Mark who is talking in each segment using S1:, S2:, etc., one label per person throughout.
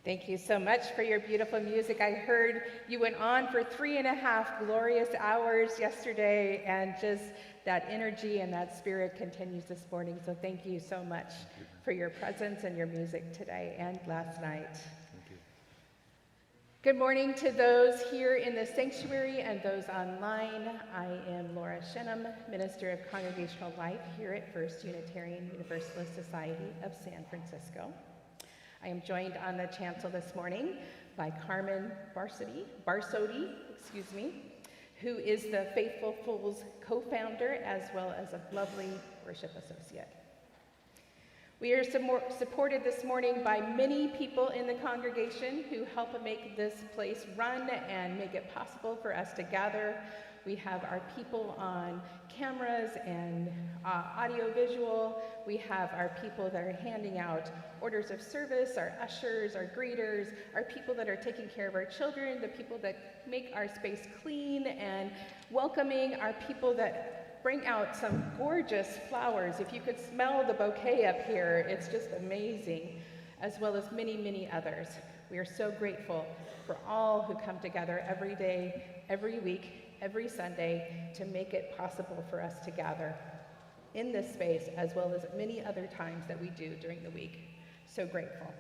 S1: Thank you so much for your beautiful music. I heard you went on for 3.5 glorious hours yesterday, and just that energy and that spirit continues this morning. So thank you so much for your presence and your music today and last night.
S2: Thank you.
S1: Good morning to those here in the sanctuary and those online. I am Laura Shennum, Minister of Congregational Life here at First Unitarian Universalist Society of San Francisco. I am joined on the chancel this morning by Carmen Barsodi, who is the Faithful Fools co-founder as well as a lovely worship associate. We are supported this morning by many people in the congregation who help make this place run and make it possible for us to gather. We have our people on cameras and audio-visual. We have our people that are handing out orders of service, our ushers, our greeters, our people that are taking care of our children, the people that make our space clean and welcoming, our people that bring out some gorgeous flowers. If you could smell the bouquet up here, it's just amazing, as well as many, many others. We are so grateful for all who come together every day, every week, every Sunday to make it possible for us to gather in this space, as well as many other times that we do during the week. So grateful.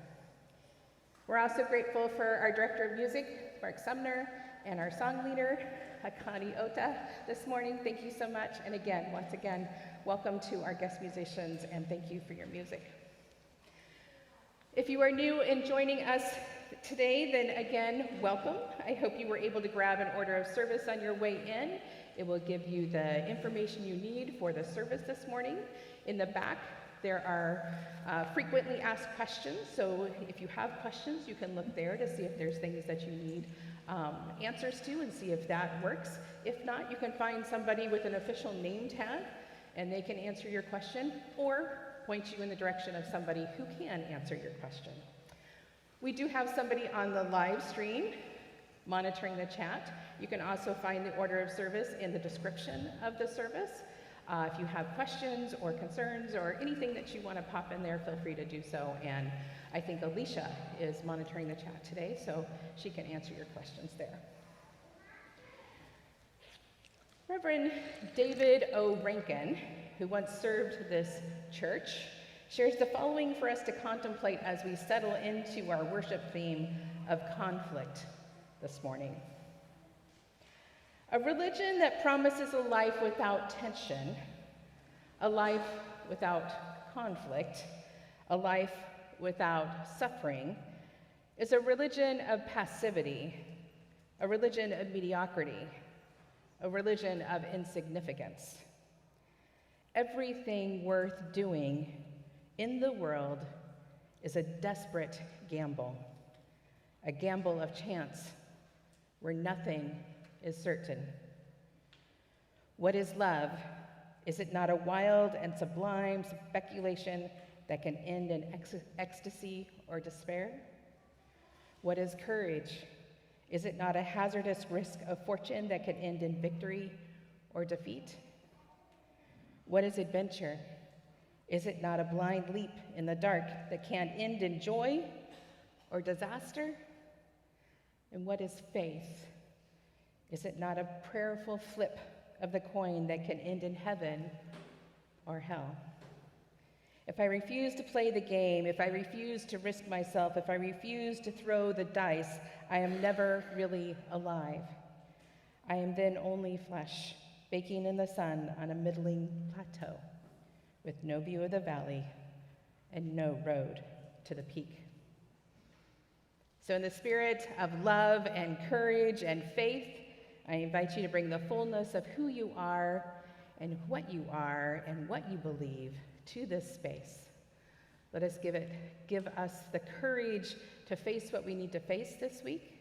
S1: We're also grateful for our Director of Music, Mark Sumner, and our song leader, Akani Ota, this morning. Thank you so much. And again, once again, welcome to our guest musicians, and thank you for your music. If you are new in joining us today, then again, welcome. I hope you were able to grab an order of service on your way in. It will give you the information you need for the service this morning. In the back, there are frequently asked questions, so if you have questions, you can look there to see if there's things that you need answers to and see if that works. If not, you can find somebody with an official name tag, and they can answer your question or point you in the direction of somebody who can answer your question. We do have somebody on the live stream monitoring the chat. You can also find the order of service in the description of the service. If you have questions or concerns or anything that you want to pop in there, feel free to do so. And I think Alicia is monitoring the chat today, so she can answer your questions there. Reverend David O. Rankin who once served this church, shares the following for us to contemplate as we settle into our worship theme of conflict this morning. A religion that promises a life without tension, a life without conflict, a life without suffering, is a religion of passivity, a religion of mediocrity, a religion of insignificance. Everything worth doing in the world is a desperate gamble, a gamble of chance where nothing is certain. What is love? Is it not a wild and sublime speculation that can end in ecstasy or despair? What is courage? Is it not a hazardous risk of fortune that can end in victory or defeat? What is adventure? Is it not a blind leap in the dark that can end in joy or disaster? And what is faith? Is it not a prayerful flip of the coin that can end in heaven or hell? If I refuse to play the game, if I refuse to risk myself, if I refuse to throw the dice, I am never really alive. I am then only flesh, baking in the sun on a middling plateau, with no view of the valley and no road to the peak. So in the spirit of love and courage and faith, I invite you to bring the fullness of who you are and what you believe to this space. Let us give us the courage to face what we need to face this week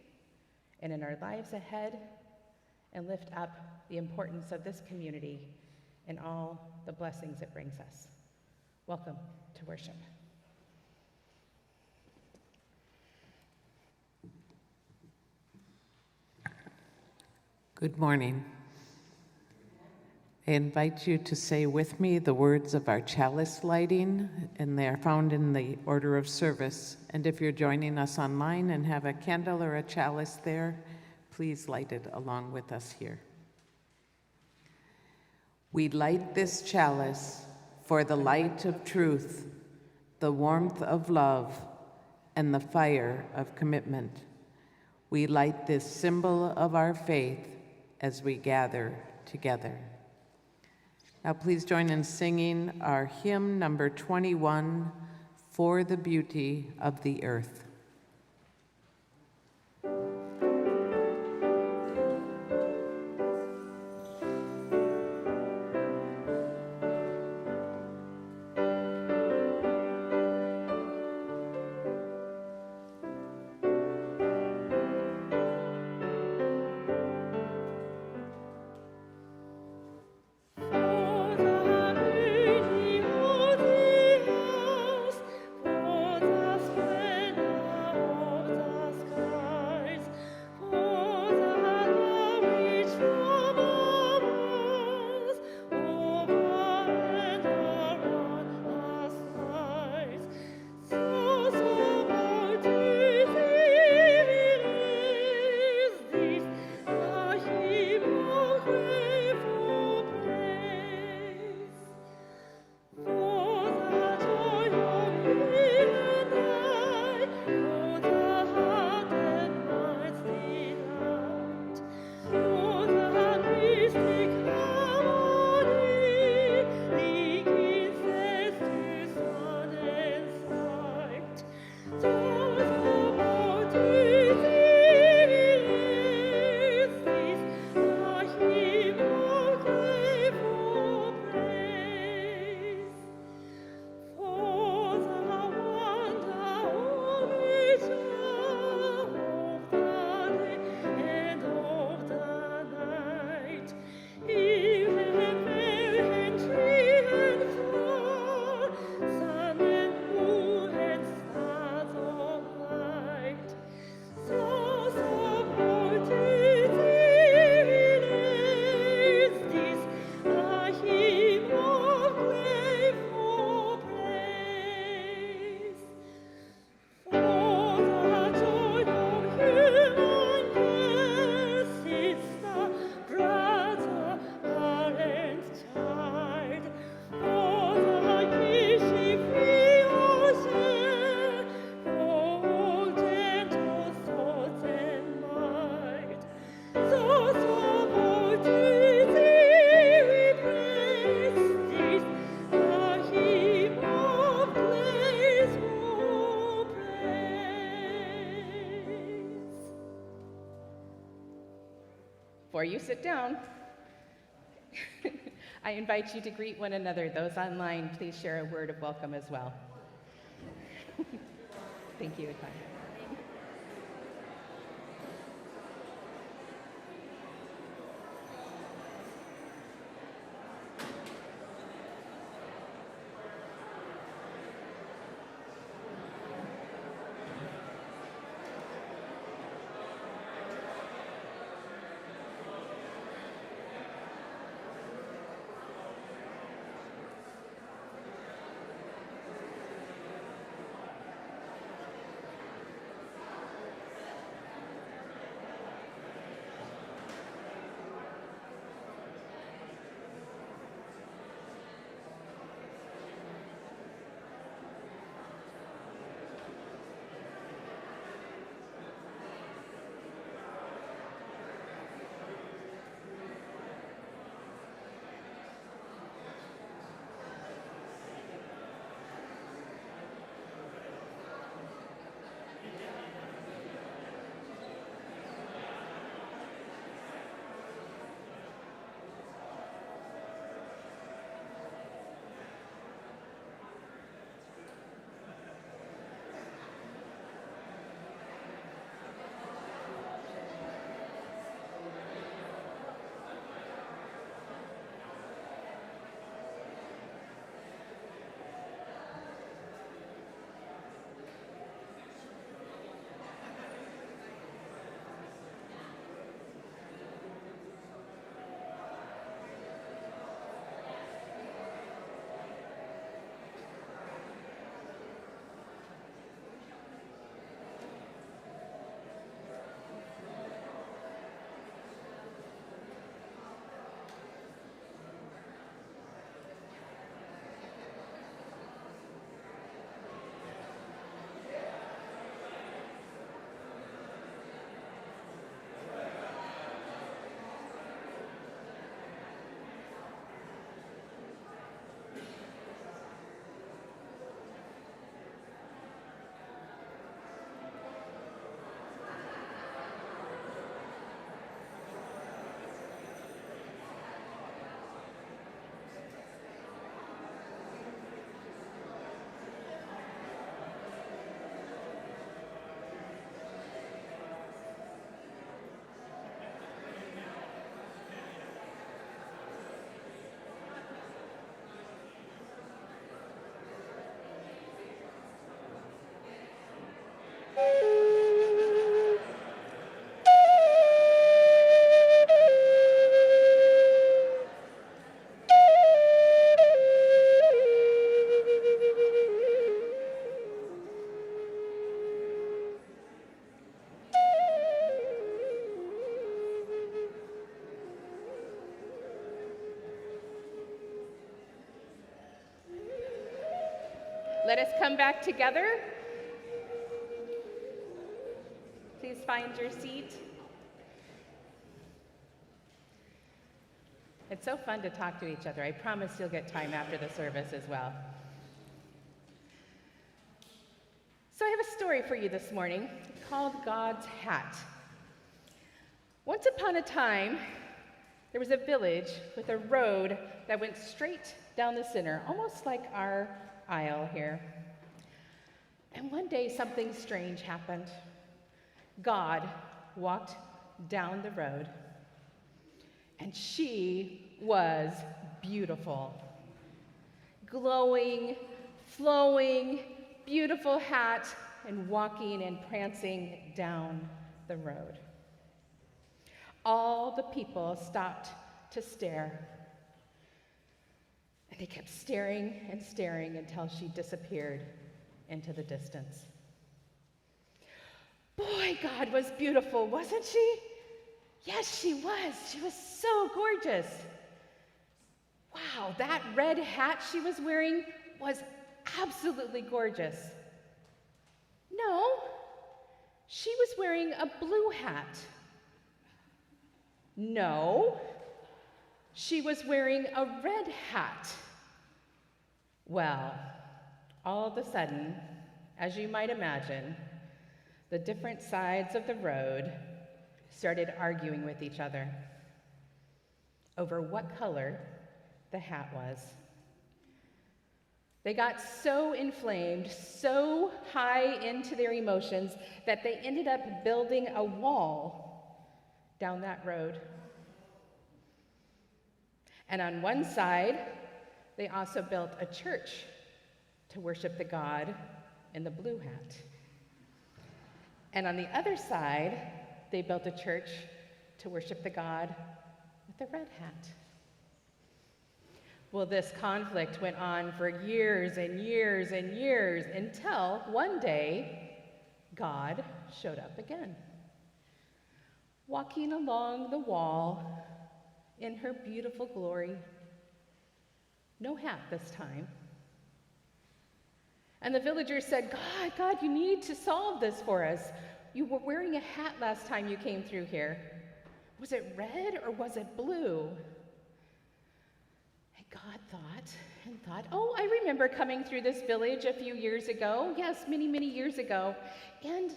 S1: and in our lives ahead, and lift up the importance of this community and all the blessings it brings us. Welcome to worship.
S2: Good morning. I invite you to say with me the words of our chalice lighting, and they are found in the order of service. And if you're joining us online and have a candle or a chalice there, please light it along with us here. We light this chalice for the light of truth, the warmth of love, and the fire of commitment. We light this symbol of our faith as we gather together. Now please join in singing our hymn number 21, For the Beauty of the Earth.
S3: For the
S1: you sit down, I invite you to greet one another. Those online, please share a word of welcome as well. Thank you, Atanya. Let us come back together. Please find your seat. It's so fun to talk to each other. I promise you'll get time after the service as well. So I have a story for you this morning called God's Hat. Once upon a time, there was a village with a road that went straight down the center, almost like our aisle here. And one day something strange happened. God walked down the road, and she was beautiful. Glowing, flowing, beautiful hat, and walking and prancing down the road. All the people stopped to stare. And they kept staring and staring until she disappeared into the distance. Boy, God was beautiful, wasn't she? Yes, she was. She was so gorgeous. Wow, that red hat she was wearing was absolutely gorgeous. No, she was wearing a blue hat. No, she was wearing a red hat. Well, all of a sudden, as you might imagine, the different sides of the road started arguing with each other. over what color the hat was. They got so inflamed, so high into their emotions, that they ended up building a wall down that road. And on one side, they also built a church to worship the God in the blue hat. And on the other side, they built a church to worship the God with the red hat. Well, this conflict went on for years and years and years until one day, God showed up again, walking along the wall in her beautiful glory. No hat this time. And the villagers said, God, you need to solve this for us. You were wearing a hat last time you came through here. Was it red or was it blue? And God thought, oh, I remember coming through this village a few years ago. Yes, many, many years ago. And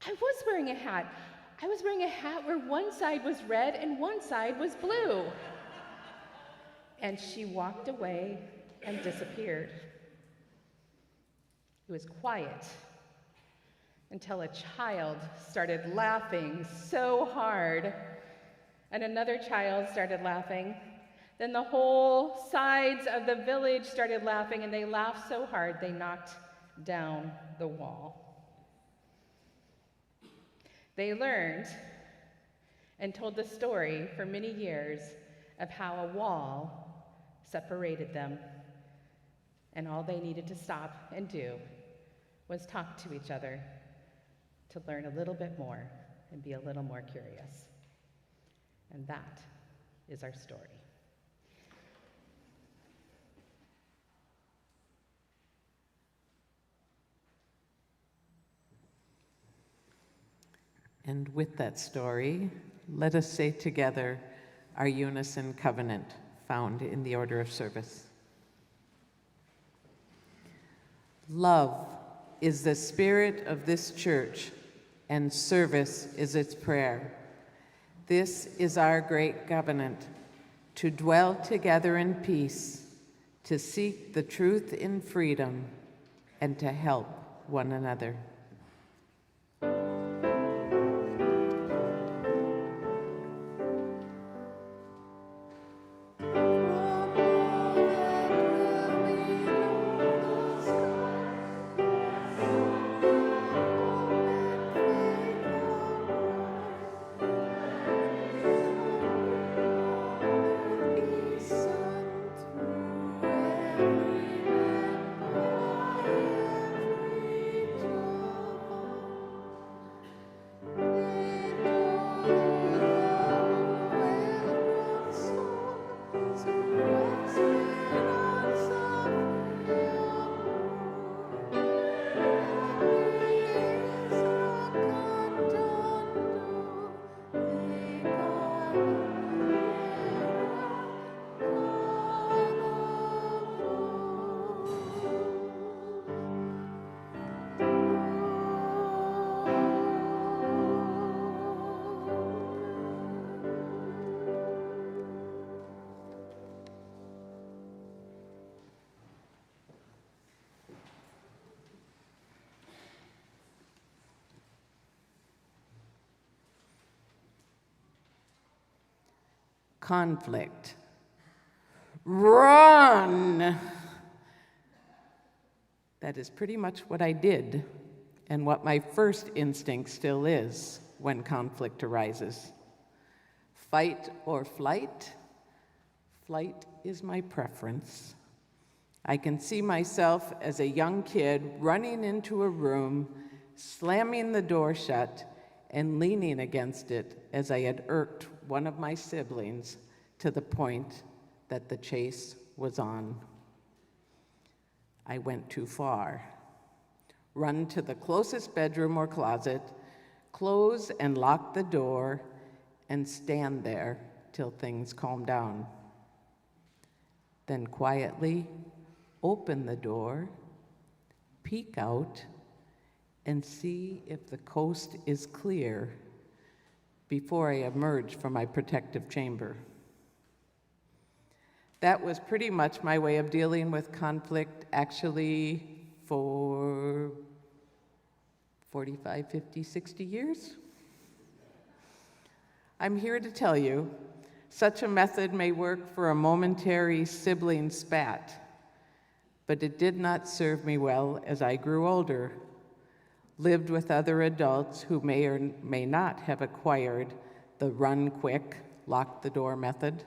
S1: I was wearing a hat. I was wearing a hat where one side was red and one side was blue. And she walked away and disappeared. It was quiet until a child started laughing so hard, and another child started laughing. Then the whole sides of the village started laughing, and they laughed so hard they knocked down the wall. They learned and told the story for many years of how a wall separated them, and all they needed to stop and do was talk to each other to learn a little bit more and be a little more curious. And that is our story.
S2: And with that story, let us say together our unison covenant found in the order of service. Love is the spirit of this church, and service is its prayer. This is our great covenant, to dwell together in peace, to seek the truth in freedom, and to help one another. Conflict. Run! That is pretty much what I did, and what my first instinct still is when conflict arises. Fight or flight? Flight is my preference. I can see myself as a young kid running into a room, slamming the door shut, and leaning against it as I had irked one of my siblings to the point that the chase was on. I went too far. Run to the closest bedroom or closet, close and lock the door, and stand there till things calm down. Then quietly open the door, peek out, and see if the coast is clear before I emerge from my protective chamber. That was pretty much my way of dealing with conflict actually for 45, 50, 60 years. I'm here to tell you, such a method may work for a momentary sibling spat, but it did not serve me well as I grew older, lived with other adults who may or may not have acquired the run quick, lock the door method.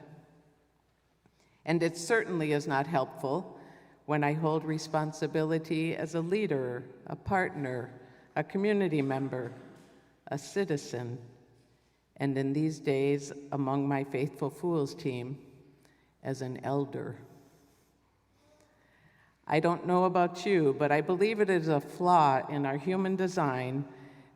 S2: And it certainly is not helpful when I hold responsibility as a leader, a partner, a community member, a citizen, and in these days, among my Faithful Fools team, as an elder. I don't know about you, but I believe it is a flaw in our human design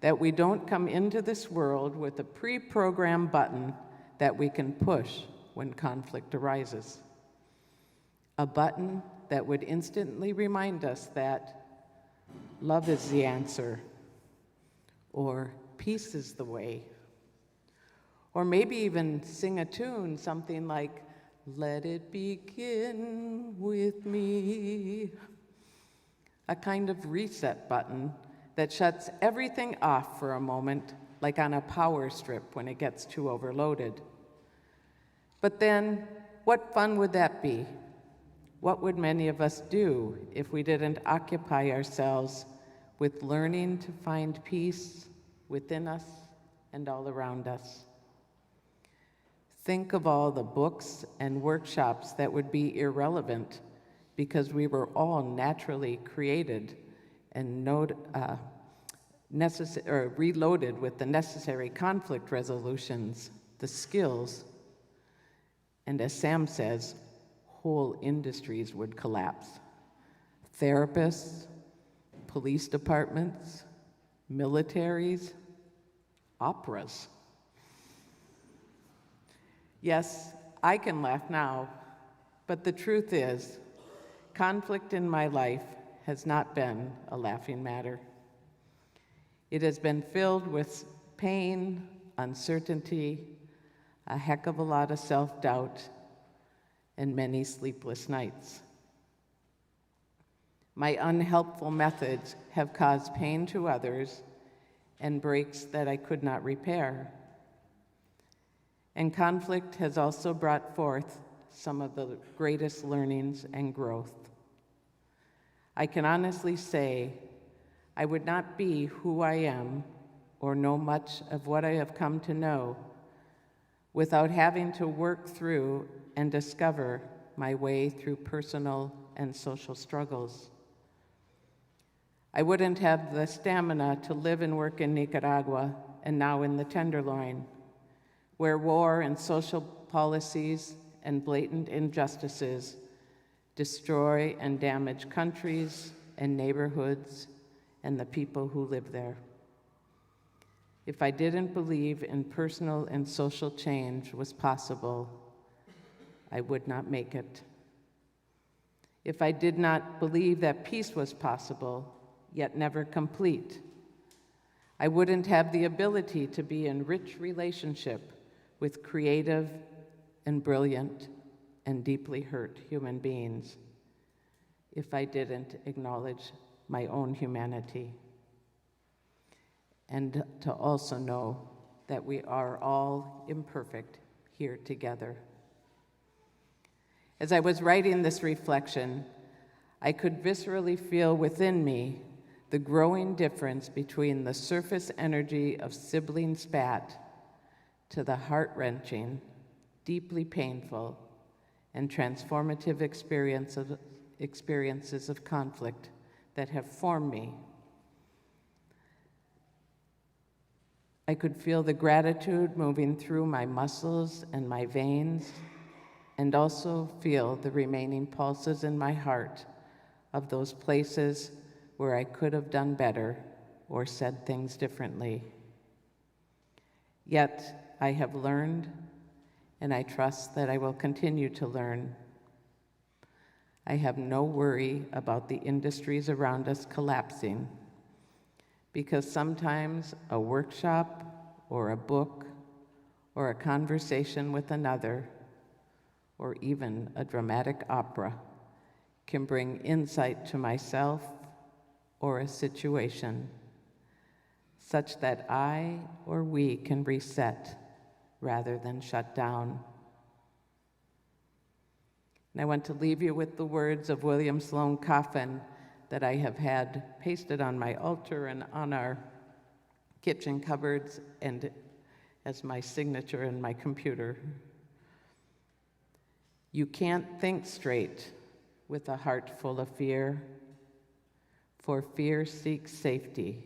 S2: that we don't come into this world with a pre-programmed button that we can push when conflict arises. A button that would instantly remind us that love is the answer, or peace is the way, or maybe even sing a tune, something like, "Let it begin with me." A kind of reset button that shuts everything off for a moment, like on a power strip when it gets too overloaded. But then, what fun would that be? What would many of us do if we didn't occupy ourselves with learning to find peace within us and all around us? Think of all the books and workshops that would be irrelevant because we were all naturally created and reloaded with the necessary conflict resolutions, the skills, and as Sam says, whole industries would collapse. Therapists, police departments, militaries, operas. Yes, I can laugh now, but the truth is, conflict in my life has not been a laughing matter. It has been filled with pain, uncertainty, a heck of a lot of self-doubt, and many sleepless nights. My unhelpful methods have caused pain to others and breaks that I could not repair. And conflict has also brought forth some of the greatest learnings and growth. I can honestly say I would not be who I am or know much of what I have come to know without having to work through and discover my way through personal and social struggles. I wouldn't have the stamina to live and work in Nicaragua and now in the Tenderloin, where war and social policies and blatant injustices destroy and damage countries and neighborhoods and the people who live there. If I didn't believe in personal and social change was possible, I would not make it. If I did not believe that peace was possible, yet never complete, I wouldn't have the ability to be in rich relationship with creative and brilliant and deeply hurt human beings if I didn't acknowledge my own humanity and to also know that we are all imperfect here together. As I was writing this reflection, I could viscerally feel within me the growing difference between the surface energy of sibling spat to the heart-wrenching, deeply painful, and transformative experiences of conflict that have formed me. I could feel the gratitude moving through my muscles and my veins, and also feel the remaining pulses in my heart of those places where I could have done better or said things differently. Yet I have learned, and I trust that I will continue to learn. I have no worry about the industries around us collapsing, because sometimes a workshop or a book or a conversation with another or even a dramatic opera can bring insight to myself or a situation such that I or we can reset rather than shut down. And I want to leave you with the words of William Sloane Coffin that I have had pasted on my altar and on our kitchen cupboards and as my signature in my computer. You can't think straight with a heart full of fear, for fear seeks safety,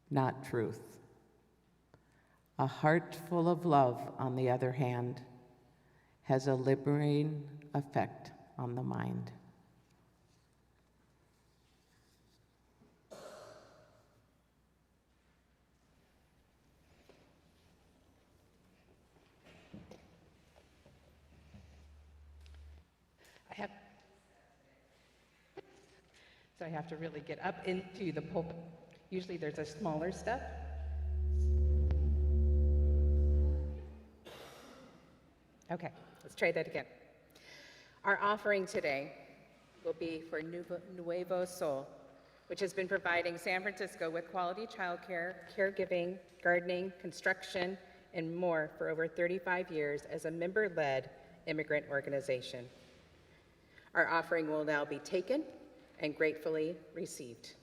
S2: not truth. A heart full of love, on the other hand, has a liberating effect on the mind.
S1: I have to really get up into the pulpit. Usually there's a smaller step. Okay, let's try that again. Our offering today will be for Nuevo Sol, which has been providing San Francisco with quality childcare, caregiving, gardening, construction, and more for over 35 years as a member-led immigrant organization. Our offering will now be taken and gratefully received.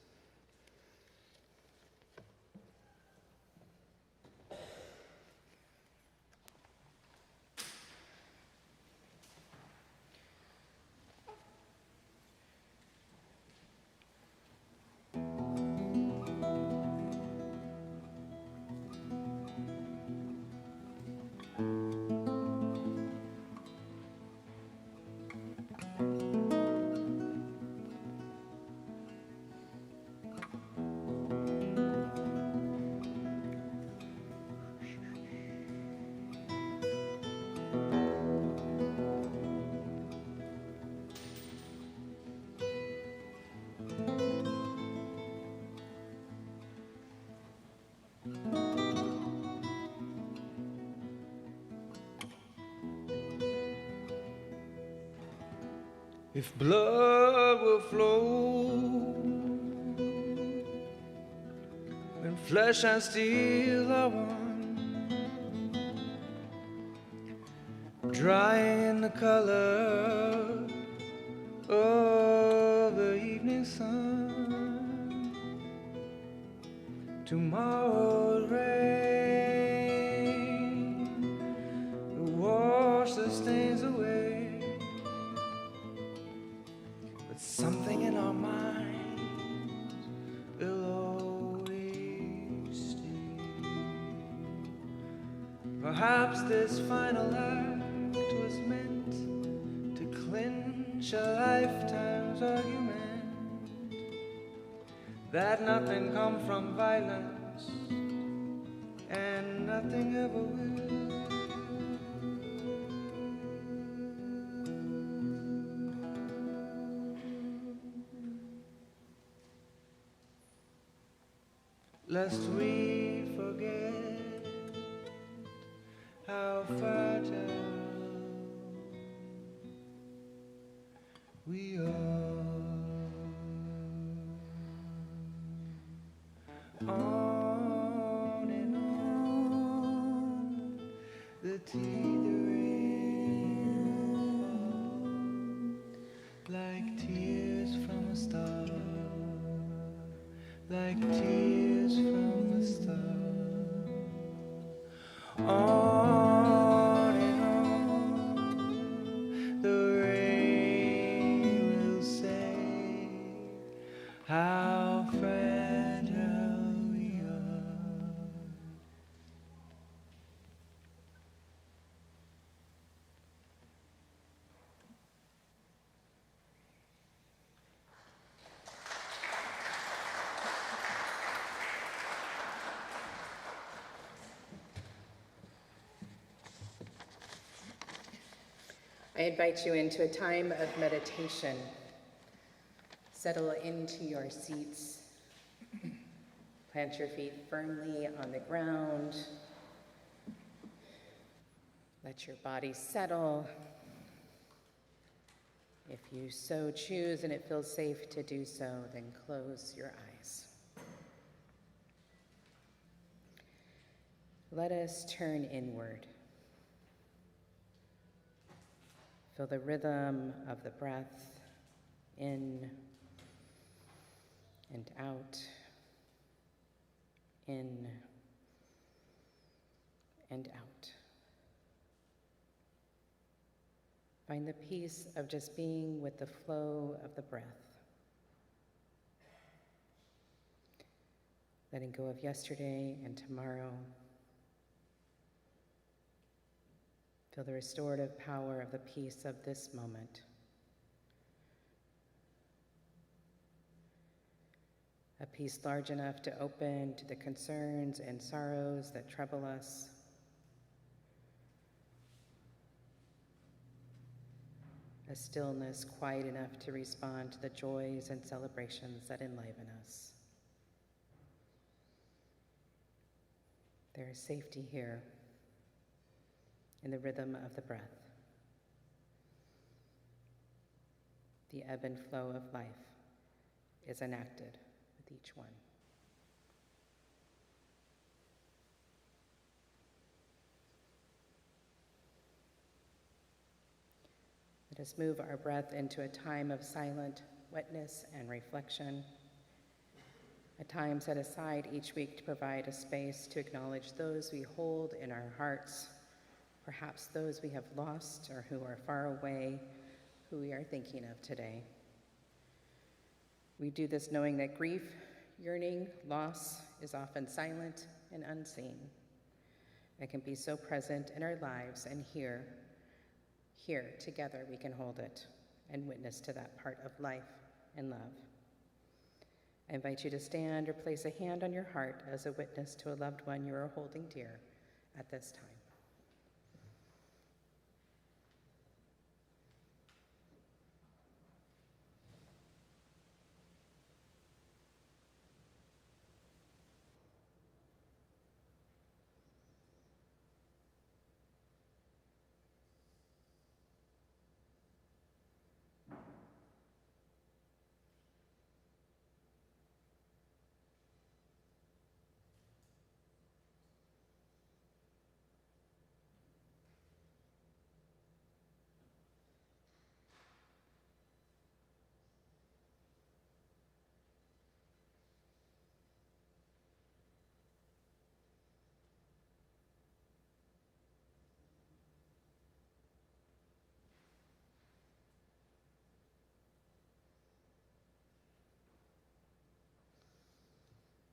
S3: If blood will flow when flesh and steel are one, drying in the color of the evening sun, tomorrow's rain will wash the stains away. Something in our minds will always stay. Perhaps this final act was meant to clinch a lifetime's argument that nothing comes from violence and nothing ever will. Lest we forget how fragile we are. On and on, the teetering like tears from a star, like tears from a star. On and on, the rain will say how fragile we are.
S1: I invite you into a time of meditation. Settle into your seats. Plant your feet firmly on the ground. Let your body settle. If you so choose and it feels safe to do so, then close your eyes. Let us turn inward. Feel the rhythm of the breath in and out, in and out. Find the peace of just being with the flow of the breath. Letting go of yesterday and tomorrow. Feel the restorative power of the peace of this moment. A peace large enough to open to the concerns and sorrows that trouble us. A stillness quiet enough to respond to the joys and celebrations that enliven us. There is safety here in the rhythm of the breath. The ebb and flow of life is enacted with each one. Let us move our breath into a time of silent witness and reflection, a time set aside each week to provide a space to acknowledge those we hold in our hearts, perhaps those we have lost or who are far away, who we are thinking of today. We do this knowing that grief, yearning, loss is often silent and unseen. It can be so present in our lives, and here together we can hold it and witness to that part of life and love. I invite you to stand or place a hand on your heart as a witness to a loved one you are holding dear at this time.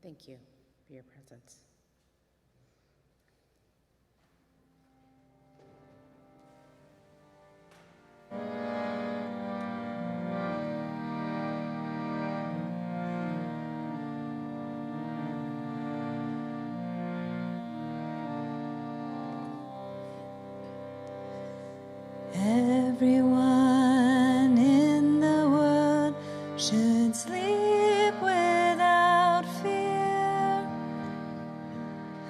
S1: Thank you for your presence.
S4: Everyone in the world should sleep without fear,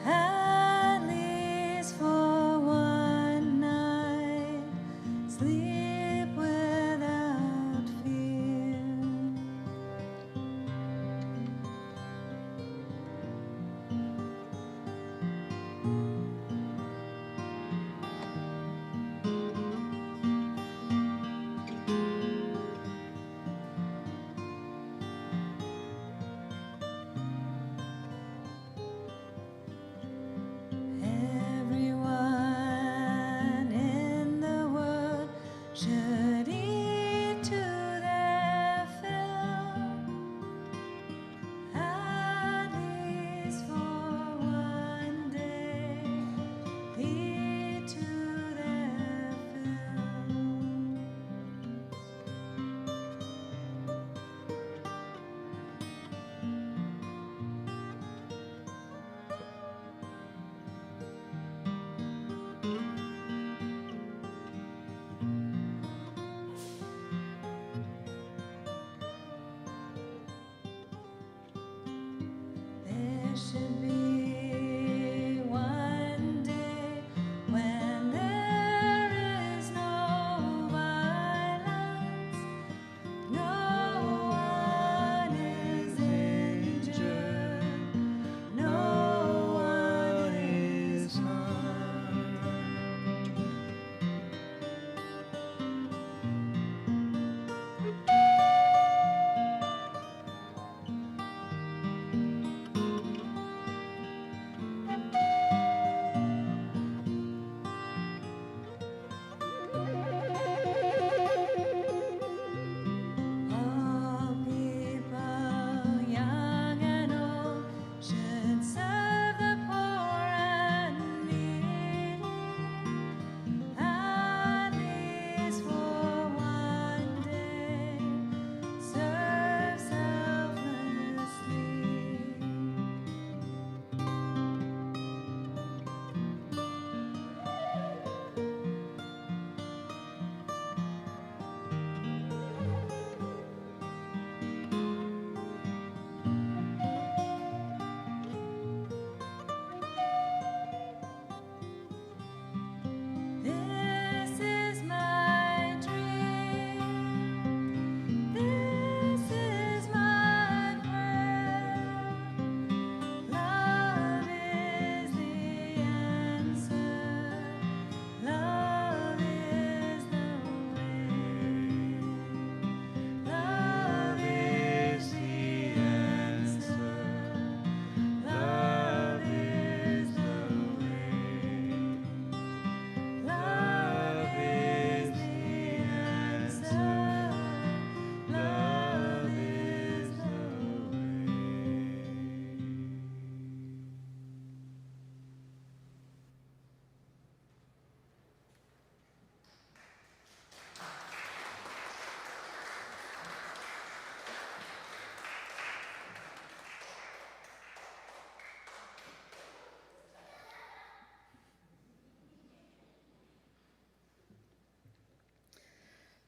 S4: at least for one night. Sleep without fear. Everyone in the world should eat to their fill, at least for one day. Eat to their fill. There should be one day when there is no violence,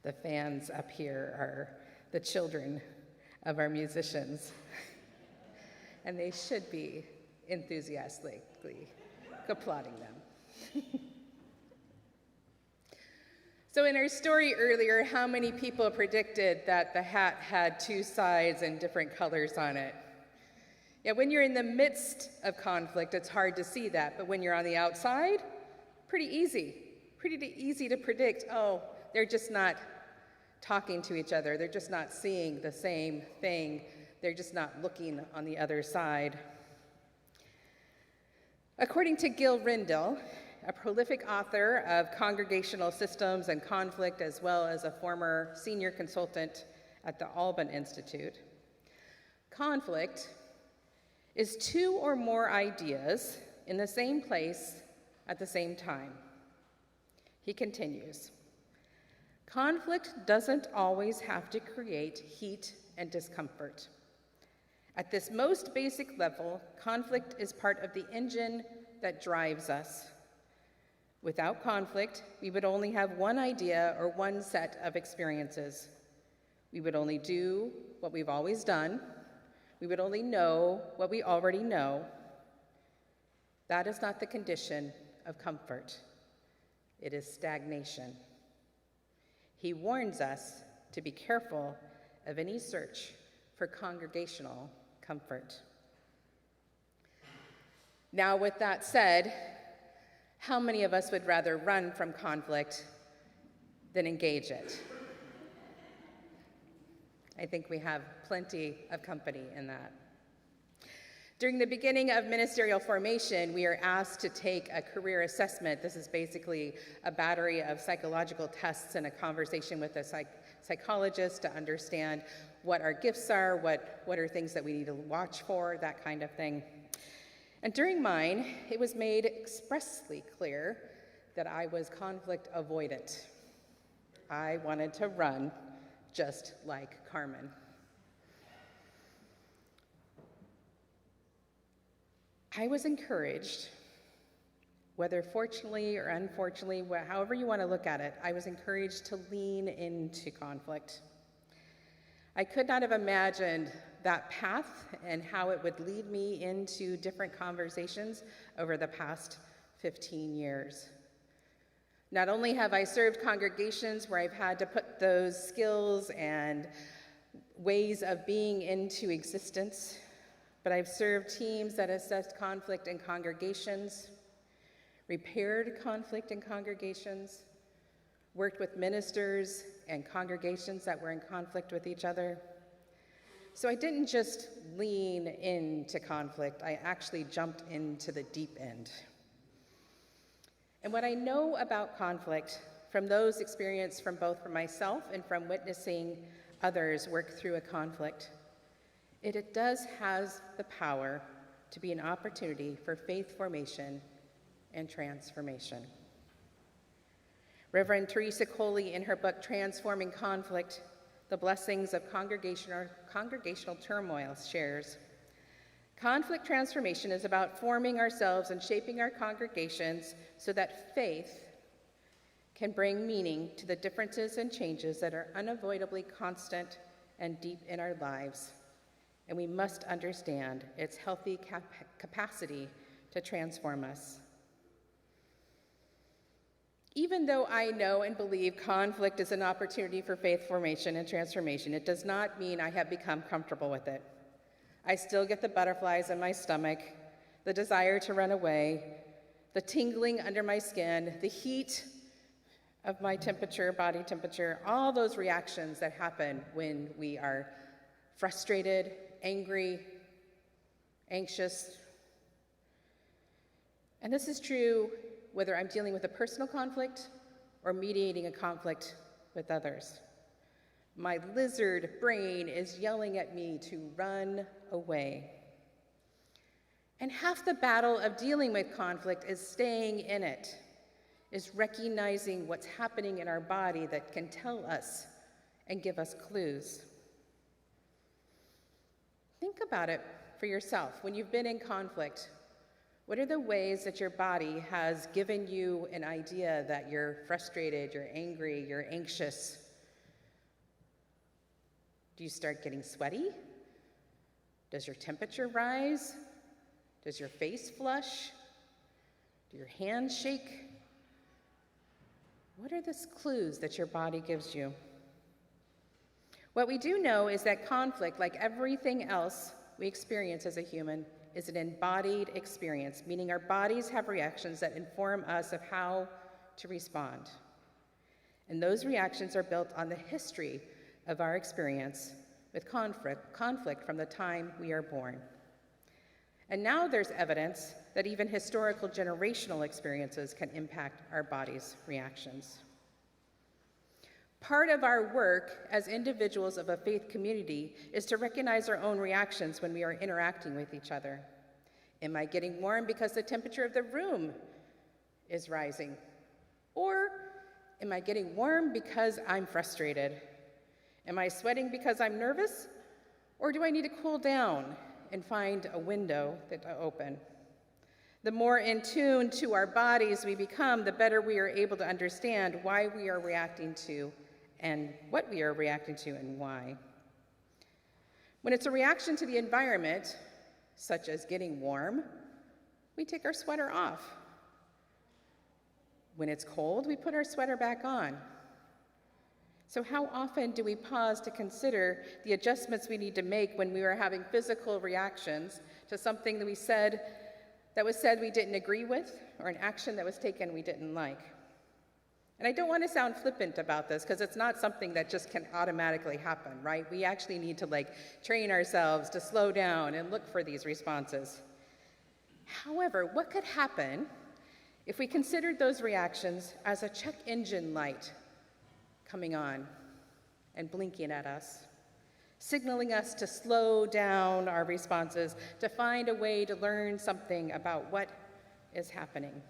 S1: The fans up here are the children of our musicians, and they should be enthusiastically applauding them. So in our story earlier, how many people predicted that the hat had two sides and different colors on it? Yeah, when you're in the midst of conflict, it's hard to see that, but when you're on the outside, pretty easy to predict, oh, they're just not talking to each other, they're just not seeing the same thing, they're just not looking on the other side. According to Gil Rendell, a prolific author of congregational systems and conflict, as well as a former senior consultant at the Alban Institute, conflict is two or more ideas in the same place at the same time. He continues, conflict doesn't always have to create heat and discomfort. At this most basic level, conflict is part of the engine that drives us. Without conflict, we would only have one idea or one set of experiences. We would only do what we've always done. We would only know what we already know. That is not the condition of comfort. It is stagnation. He warns us to be careful of any search for congregational comfort. Now, with that said, how many of us would rather run from conflict than engage it? I think we have plenty of company in that. During the beginning of ministerial formation, we are asked to take a career assessment. This is basically a battery of psychological tests and a conversation with a psychologist to understand what our gifts are, what are things that we need to watch for, that kind of thing. And during mine, it was made expressly clear that I was conflict avoidant. I wanted to run just like Carmen. I was encouraged, whether fortunately or unfortunately, however you want to look at it, I was encouraged to lean into conflict. I could not have imagined that path and how it would lead me into different conversations over the past 15 years. Not only have I served congregations where I've had to put those skills and ways of being into existence, but I've served teams that assessed conflict in congregations, repaired conflict in congregations, worked with ministers and congregations that were in conflict with each other. So I didn't just lean into conflict, I actually jumped into the deep end. And what I know about conflict from those experienced from myself and from witnessing others work through a conflict, it does has the power to be an opportunity for faith formation and transformation. Reverend Teresa Coley, in her book, Transforming Conflict, The Blessings of Congregational Turmoil, shares, conflict transformation is about forming ourselves and shaping our congregations so that faith can bring meaning to the differences and changes that are unavoidably constant and deep in our lives. And we must understand its healthy capacity to transform us. Even though I know and believe conflict is an opportunity for faith formation and transformation, it does not mean I have become comfortable with it. I still get the butterflies in my stomach, the desire to run away, the tingling under my skin, the heat of my temperature, body temperature, all those reactions that happen when we are frustrated, angry, anxious. And this is true whether I'm dealing with a personal conflict or mediating a conflict with others. My lizard brain is yelling at me to run away. And half the battle of dealing with conflict is staying in it, is recognizing what's happening in our body that can tell us and give us clues. Think about it for yourself. When you've been in conflict, what are the ways that your body has given you an idea that you're frustrated, you're angry, you're anxious? Do you start getting sweaty? Does your temperature rise? Does your face flush? Do your hands shake? What are the clues that your body gives you? What we do know is that conflict, like everything else we experience as a human, is an embodied experience, meaning our bodies have reactions that inform us of how to respond. And those reactions are built on the history of our experience with conflict from the time we are born. And now there's evidence that even historical generational experiences can impact our body's reactions. Part of our work as individuals of a faith community is to recognize our own reactions when we are interacting with each other. Am I getting warm because the temperature of the room is rising? Or am I getting warm because I'm frustrated? Am I sweating because I'm nervous? Or do I need to cool down and find a window to open? The more in tune to our bodies we become, the better we are able to understand why we are reacting to and what we are reacting to and why. When it's a reaction to the environment, such as getting warm, we take our sweater off. When it's cold, we put our sweater back on. So how often do we pause to consider the adjustments we need to make when we are having physical reactions to something that was said we didn't agree with, or an action that was taken we didn't like? And I don't want to sound flippant about this, because it's not something that just can automatically happen, right? We actually need to train ourselves to slow down and look for these responses. However, what could happen if we considered those reactions as a check engine light coming on and blinking at us, signaling us to slow down our responses, to find a way to learn something about what is happening?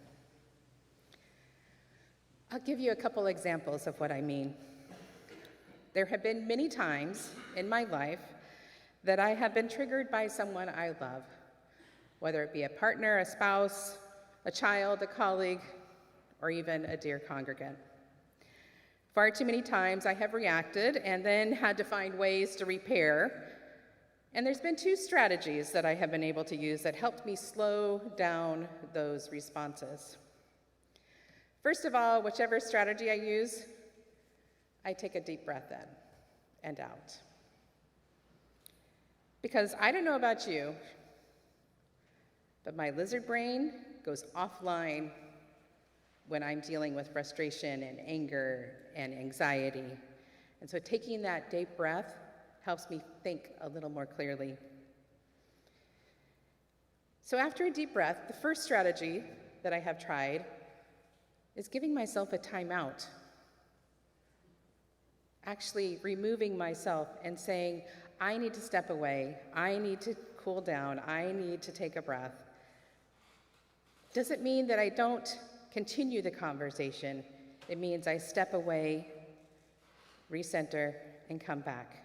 S1: I'll give you a couple examples of what I mean. There have been many times in my life that I have been triggered by someone I love, whether it be a partner, a spouse, a child, a colleague, or even a dear congregant. Far too many times I have reacted and then had to find ways to repair. And there's been two strategies that I have been able to use that helped me slow down those responses. First of all, whichever strategy I use, I take a deep breath in and out. Because I don't know about you, but my lizard brain goes offline when I'm dealing with frustration and anger and anxiety. And so taking that deep breath helps me think a little more clearly. So after a deep breath, the first strategy that I have tried is giving myself a timeout. Actually removing myself and saying, I need to step away, I need to cool down, I need to take a breath. Doesn't mean that I don't continue the conversation. It means I step away, recenter, and come back.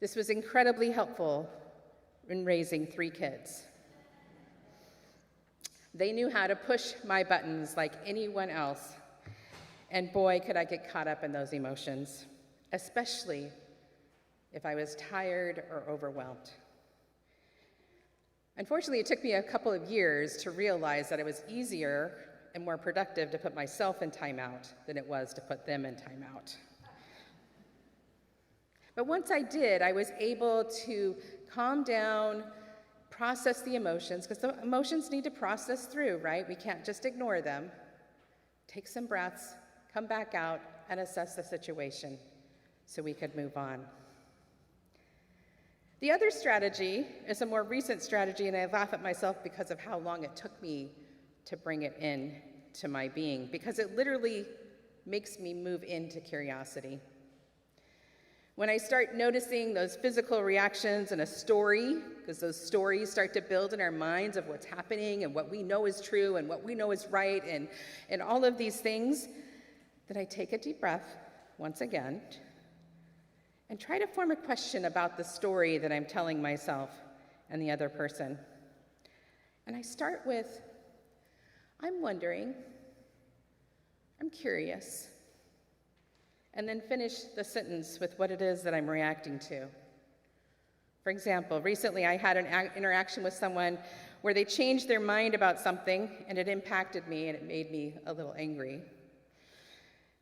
S1: This was incredibly helpful in raising 3 kids. They knew how to push my buttons like anyone else, and boy, could I get caught up in those emotions, especially if I was tired or overwhelmed. Unfortunately, it took me a couple of years to realize that it was easier and more productive to put myself in timeout than it was to put them in timeout. But once I did, I was able to calm down, process the emotions, because the emotions need to process through, right? We can't just ignore them. Take some breaths, come back out, and assess the situation so we could move on. The other strategy is a more recent strategy, and I laugh at myself because of how long it took me to bring it in to my being, because it literally makes me move into curiosity. When I start noticing those physical reactions in a story, because those stories start to build in our minds of what's happening and what we know is true and what we know is right and all of these things, then I take a deep breath once again and try to form a question about the story that I'm telling myself and the other person. And I start with, I'm wondering, I'm curious. and then finish the sentence with what it is that I'm reacting to. For example, recently I had an interaction with someone where they changed their mind about something and it impacted me and it made me a little angry.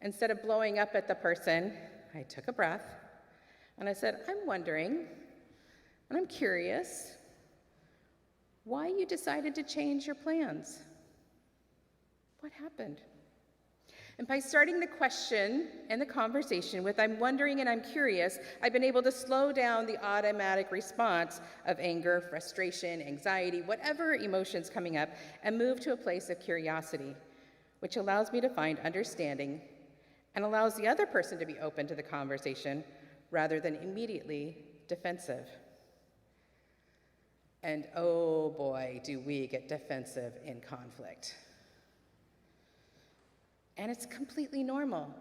S1: Instead of blowing up at the person, I took a breath and I said, I'm wondering, and I'm curious, why you decided to change your plans. What happened? And by starting the question and the conversation with I'm wondering and I'm curious, I've been able to slow down the automatic response of anger, frustration, anxiety, whatever emotions coming up, and move to a place of curiosity, which allows me to find understanding and allows the other person to be open to the conversation rather than immediately defensive. And oh boy, do we get defensive in conflict. And it's completely normal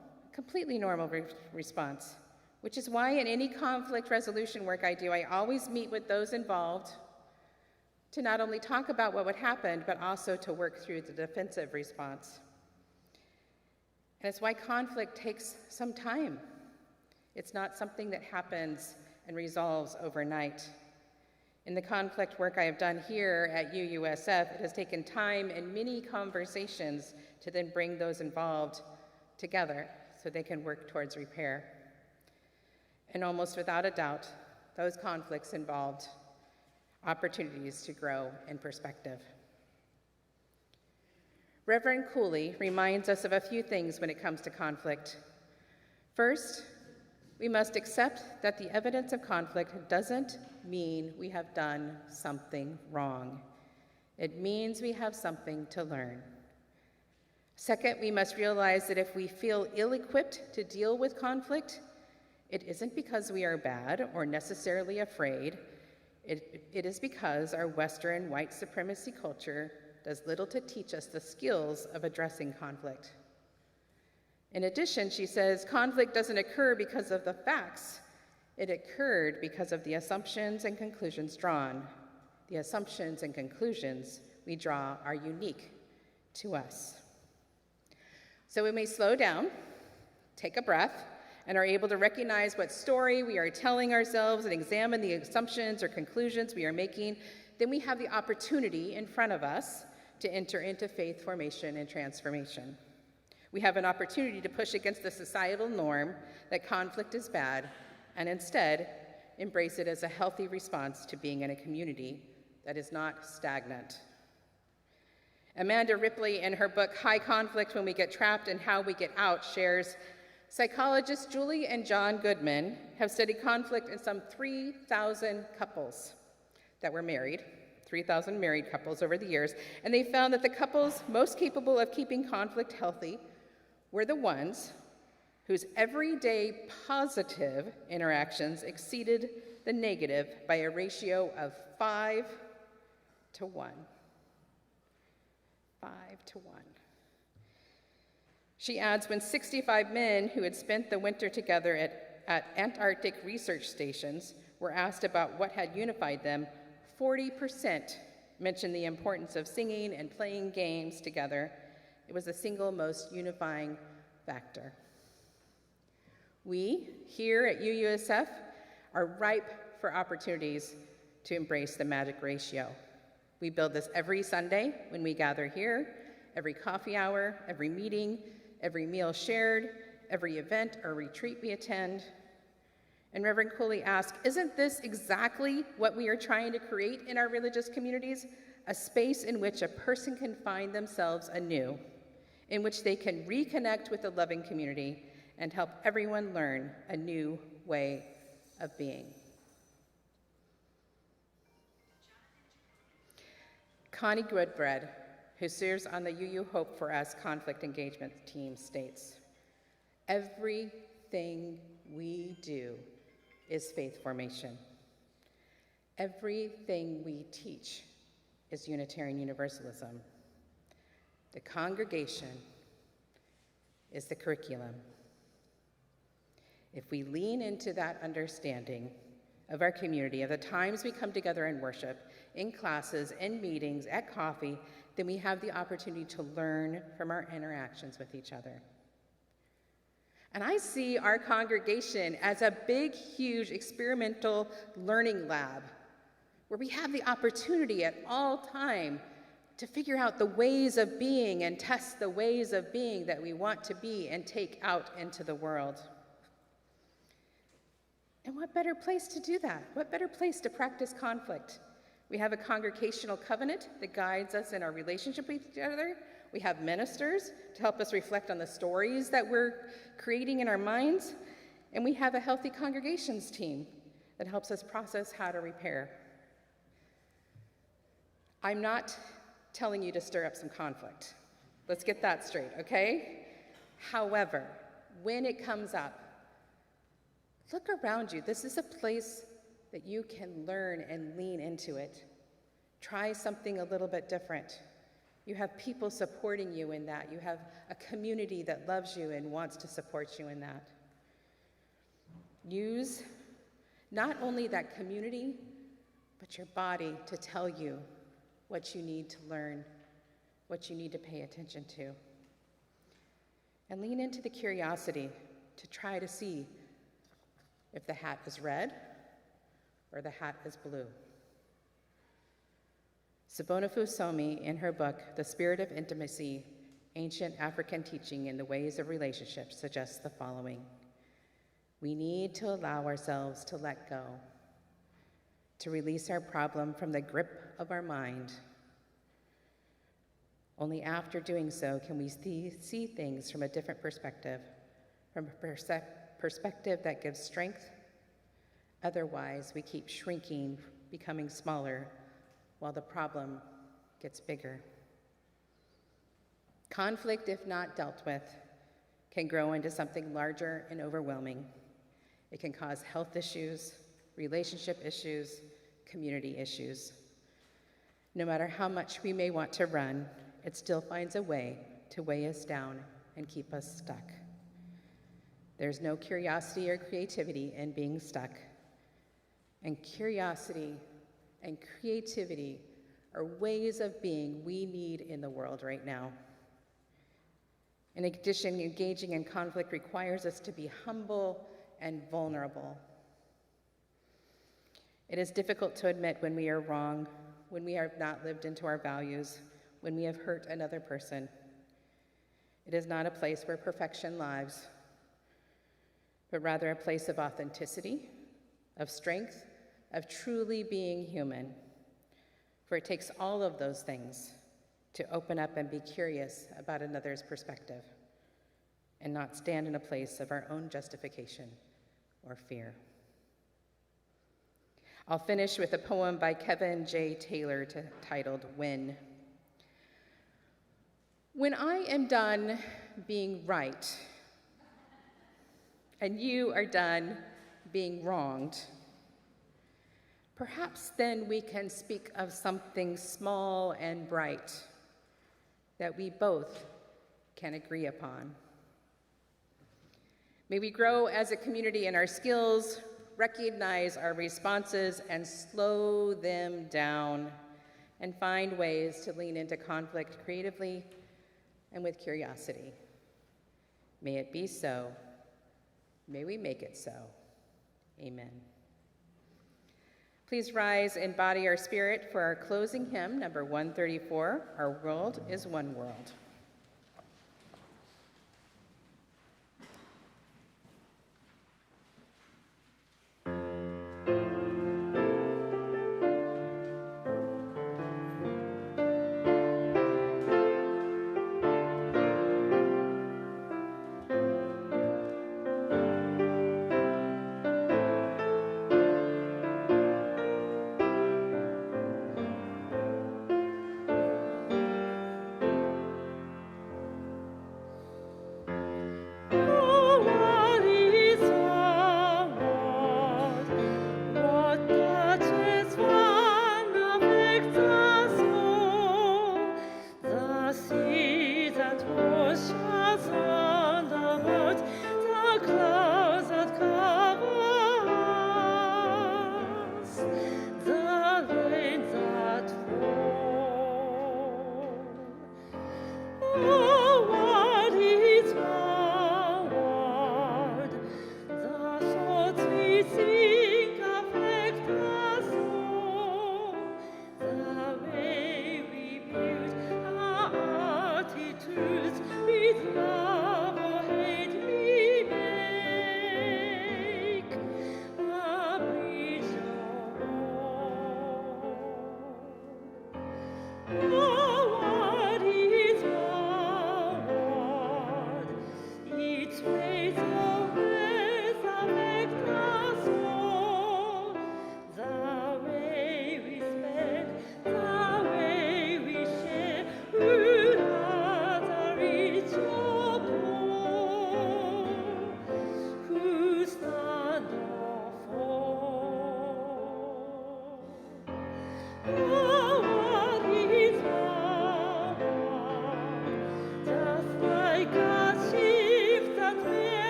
S1: response, which is why in any conflict resolution work I do, I always meet with those involved to not only talk about what would happen, but also to work through the defensive response. And it's why conflict takes some time. It's not something that happens and resolves overnight. In the conflict work I have done here at UUSF, it has taken time and many conversations to then bring those involved together so they can work towards repair. And almost without a doubt, those conflicts involved opportunities to grow in perspective. Reverend Cooley reminds us of a few things when it comes to conflict. First, we must accept that the evidence of conflict doesn't mean we have done something wrong. It means we have something to learn. Second, we must realize that if we feel ill-equipped to deal with conflict, it isn't because we are bad or necessarily afraid. It is because our Western white supremacy culture does little to teach us the skills of addressing conflict. In addition, she says, conflict doesn't occur because of the facts. It occurred because of the assumptions and conclusions drawn. The assumptions and conclusions we draw are unique to us. So we may slow down, take a breath, and are able to recognize what story we are telling ourselves and examine the assumptions or conclusions we are making. Then we have the opportunity in front of us to enter into faith formation and transformation. We have an opportunity to push against the societal norm that conflict is bad and instead embrace it as a healthy response to being in a community that is not stagnant. Amanda Ripley, in her book, High Conflict, When We Get Trapped and How We Get Out, shares, psychologists Julie and John Goodman have studied conflict in some 3,000 couples that were married, 3,000 married couples over the years, and they found that the couples most capable of keeping conflict healthy were the ones whose everyday positive interactions exceeded the negative by a ratio of 5 to 1. 5 to 1. She adds, when 65 men who had spent the winter together at Antarctic research stations were asked about what had unified them, 40% mentioned the importance of singing and playing games together. It was the single most unifying factor. We, here at UUSF, are ripe for opportunities to embrace the magic ratio. We build this every Sunday when we gather here, every coffee hour, every meeting, every meal shared, every event or retreat we attend. And Reverend Cooley asked, isn't this exactly what we are trying to create in our religious communities? A space in which a person can find themselves anew, in which they can reconnect with the loving community and help everyone learn a new way of being. Connie Goodbread, who serves on the UU Hope for Us conflict engagement team, states, everything we do is faith formation. Everything we teach is Unitarian Universalism. The congregation is the curriculum. If we lean into that understanding of our community, of the times we come together and worship, in classes, in meetings, at coffee, then we have the opportunity to learn from our interactions with each other. And I see our congregation as a big, huge experimental learning lab where we have the opportunity at all time to figure out the ways of being and test the ways of being that we want to be and take out into the world. And what better place to do that? What better place to practice conflict? We have a congregational covenant that guides us in our relationship with each other. We have ministers to help us reflect on the stories that we're creating in our minds. And we have a healthy congregations team that helps us process how to repair. I'm not telling you to stir up some conflict. Let's get that straight, okay? However, when it comes up, look around you. This is a place that you can learn and lean into it. Try something a little bit different. You have people supporting you in that. You have a community that loves you and wants to support you in that. Use not only that community, but your body to tell you what you need to learn, what you need to pay attention to. And lean into the curiosity to try to see if the hat is red or the hat is blue. Sibonafu Somi, in her book, The Spirit of Intimacy, Ancient African Teaching in the Ways of Relationships, suggests the following. We need to allow ourselves to let go, to release our problem from the grip of our mind. Only after doing so can we see things from a different perspective, from a perspective that gives strength. Otherwise, we keep shrinking, becoming smaller, while the problem gets bigger. Conflict, if not dealt with, can grow into something larger and overwhelming. It can cause health issues, relationship issues, community issues. No matter how much we may want to run, it still finds a way to weigh us down and keep us stuck. There's no curiosity or creativity in being stuck. And curiosity and creativity are ways of being we need in the world right now. In addition, engaging in conflict requires us to be humble and vulnerable. It is difficult to admit when we are wrong, when we have not lived into our values, when we have hurt another person. It is not a place where perfection lives, but rather a place of authenticity, of strength, of truly being human. For it takes all of those things to open up and be curious about another's perspective and not stand in a place of our own justification or fear. I'll finish with a poem by Kevin J. Taylor titled When. When I am done being right and you are done being wronged, perhaps then we can speak of something small and bright that we both can agree upon. May we grow as a community in our skills, recognize our responses, and slow them down, and find ways to lean into conflict creatively and with curiosity. May it be so. May we make it so. Amen. Please rise and body our spirit for our closing hymn, number 134, Our World is One World.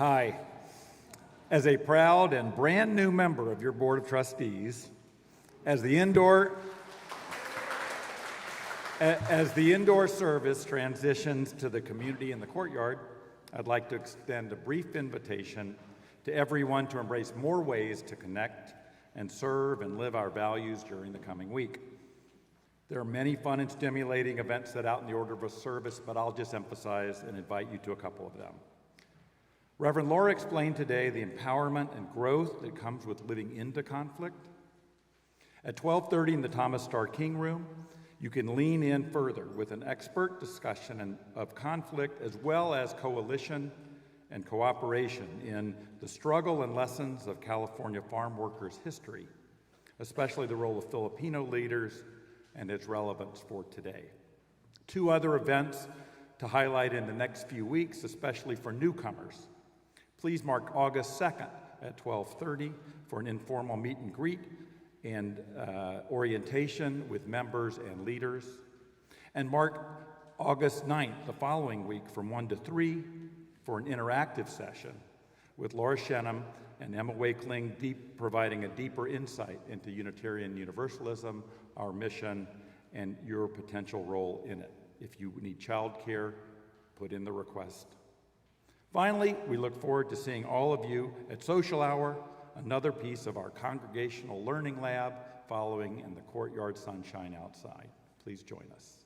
S5: Hi. As a proud and brand new member of your Board of Trustees, as the indoor service transitions to the community in the courtyard, I'd like to extend a brief invitation to everyone to embrace more ways to connect and serve and live our values during the coming week. There are many fun and stimulating events set out in the order of a service, but I'll just emphasize and invite you to a couple of them. Reverend Laura explained today the empowerment and growth that comes with living into conflict. At 12:30 in the Thomas Starr King Room, you can lean in further with an expert discussion of conflict as well as coalition and cooperation in the struggle and lessons of California farm workers' history, especially the role of Filipino leaders and its relevance for today. 2 other events to highlight in the next few weeks, especially for newcomers. Please mark August 2nd at 12:30 for an informal meet and greet and orientation with members and leaders. And mark August 9th, the following week, from 1 to 3 for an interactive session with Laura Shennum and Emma Wakeling, providing a deeper insight into Unitarian Universalism, our mission, and your potential role in it. If you need childcare, put in the request. Finally, we look forward to seeing all of you at Social Hour, another piece of our Congregational Learning Lab following in the courtyard sunshine outside. Please join us.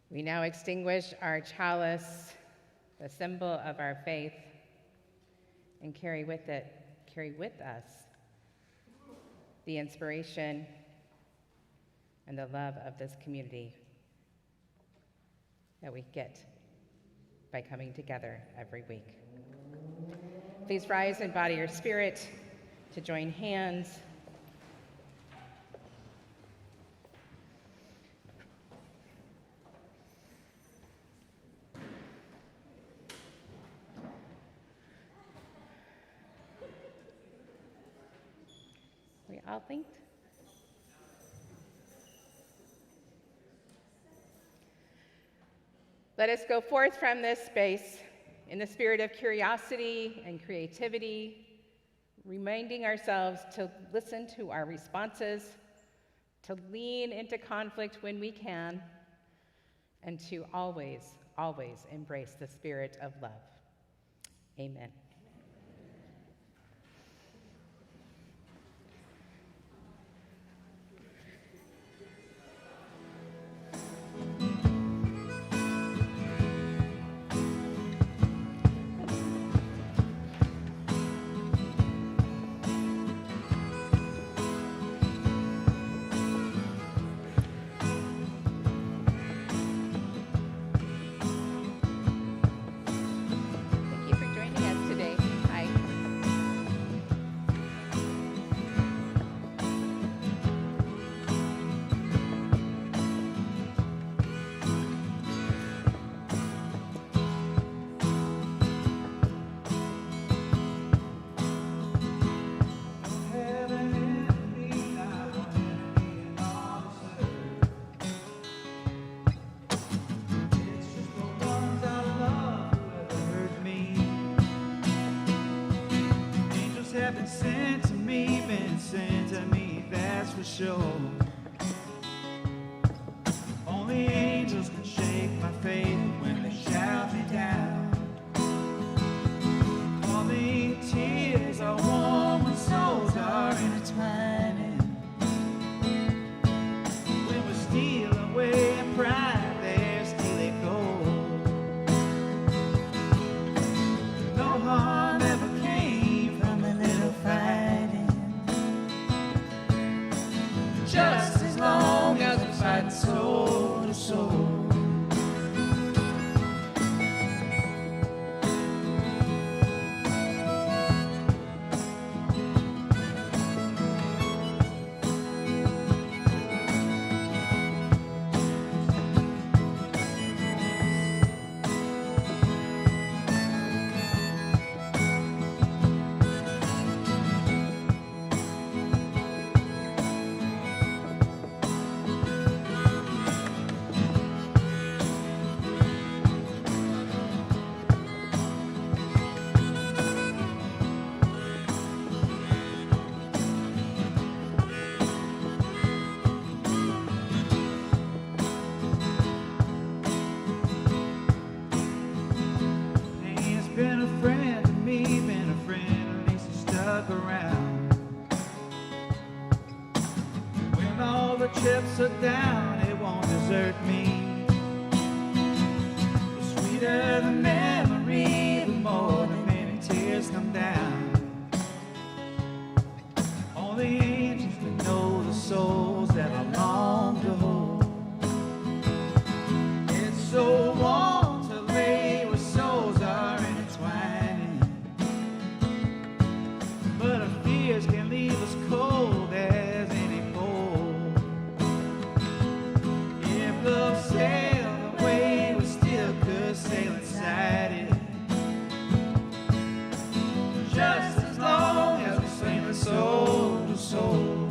S1: We now extinguish our chalice, the symbol of our faith, and carry with us the inspiration and the love of this community that we get by coming together every week. Please rise in body or spirit to join hands. We all linked? Let us go forth from this space in the spirit of curiosity and creativity, reminding ourselves to listen to our responses, to lean into conflict when we can, and to always, always embrace the spirit of love. Amen. Thank you for joining us today. Hi.
S3: Been sent to me, that's for sure. Only angels can shake my faith when they shout me down. All the tears are warm when souls are intertwining. When we steal away in pride, there's still a gold. No harm ever came from a little fighting. Just so down it won't desert me. The sweeter the memory, the more the many tears come down. Only angels can know the souls that I long to hold. It's so warm to lay where souls are intertwining, but our fears can leave us cold as any cold. If love sailed away, we still could sail inside it, just as long as we're sailing soul to soul.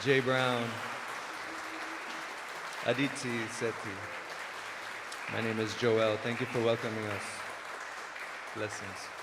S6: Jay Brown, Aditi Sethi. My name is Joel. Thank you for welcoming us. Blessings.